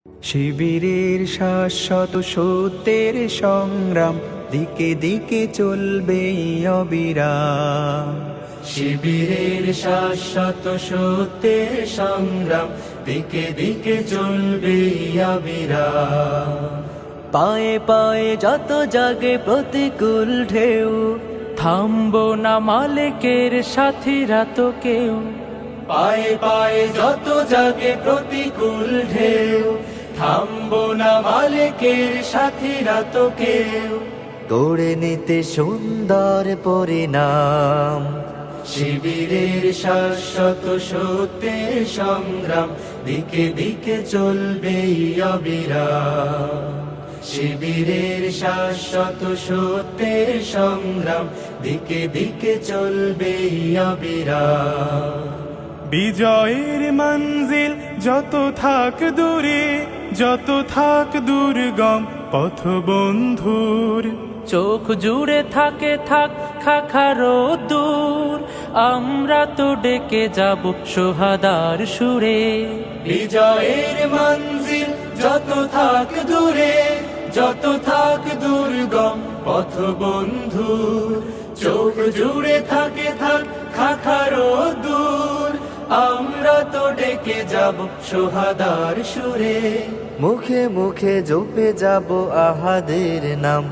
শিবিরের শাশ্বত সত্যের সংগ্রাম, দিকে দিকে চলবে অবিরাম। শিবিরের শাশ্বত সত্যের সংগ্রাম, দিকে দিকে চলবে অবিরাম। পায়ে পায়ে যত জাগে প্রতিকূল ঢেউ, থামবো না মালিকের সাথীরা তো কেউ। পায়ে পায়ে যত জাগে প্রতিকূল ঢেউ, থামবো না মালিকের সাথীরা তো কেউ। গড়ে নিতে সুন্দর পরিণাম। শিবিরের শাশ্বত সত্যের সংগ্রাম, দিকে দিকে চলবে অবিরাম। শিবিরের শাশ্বত সত্যের সংগ্রাম, দিকে দিকে চলবে অবিরাম। বিজয়ের মঞ্জিল যত থাক দূরে, যত থাক দুর্গম পথ বন্ধুর, চোখ জুড়ে থাকে থাক খাখারো দূর, আমরা তো ডেকে যাব সোহাদার সুরে। বিজয়ের মঞ্জিল যত থাক দূরে, যত থাক দুর্গম পথ বন্ধুর, চোখ জুড়ে থাকে থাক খাখারো দূর, আমরা তো ডেকে যাব সোহাদার সুরে। মুখে মুখে জপে যাব আহাদের নাম।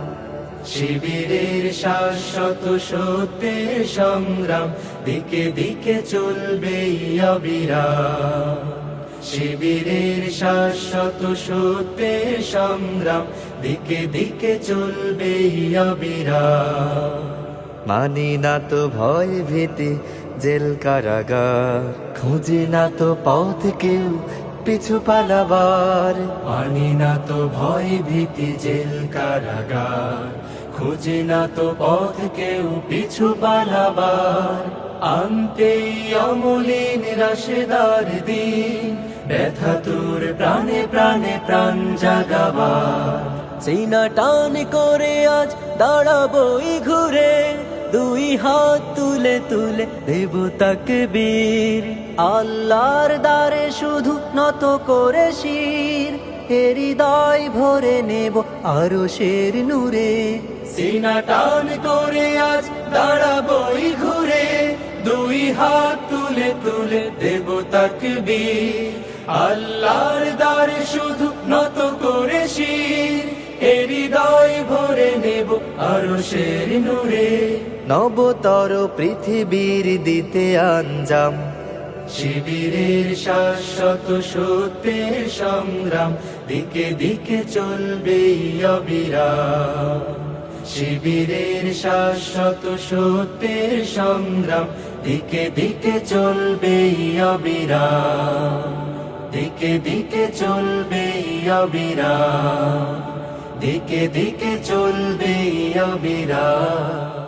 শিবিরের শাশ্বত সত্যের সংগ্রাম, দিকে দিকে চলবে অবিরাম। শিবিরের শাশ্বত সত্যের সংগ্রাম, দিকে দিকে চলবে অবিরাম। মানি না তো ভয় ভীতি জেল কারাগার, খুঁজি না তো পথ কেউ পিছু পালাবার। মানি না তো ভয় ভীতি জেল কারাগার, খুঁজে না তো পথ কেউ পিছু পালাবার। আনতে অমলিন রাশেদার দিন, ব্যথা তোর প্রাণে প্রাণে প্রাণ জাগাবার। সিনা টান করে আজ দাঁড়াবই ঘুরে, দুই হাত তুলে তুলে দেব তাকবীর। আল্লাহর দ্বারে শুধু নত করে শির, হৃদয় ভরে নেব আরশের নূরে। সিনা টান করে আজ দাঁড়াবই ঘুরে, দুই হাত তুলে তুলে দেব তাকবীর। আল্লাহর দ্বারে শুধু নত করে শির, হৃদয় ভরে নেব আরশের নূরে। নবতর পৃথিবীর দিতে আঞ্জাম। শিবিরের শাশ্বত সত্যের সংগ্রাম, দিকে দিকে চলবে অবিরাম। শিবিরের শাশ্বত সত্যের সংগ্রাম, দিকে দিকে চলবে অবিরাম। দিকে দিকে চলবে অবিরাম। দিকে দিকে চলবে অবিরাম।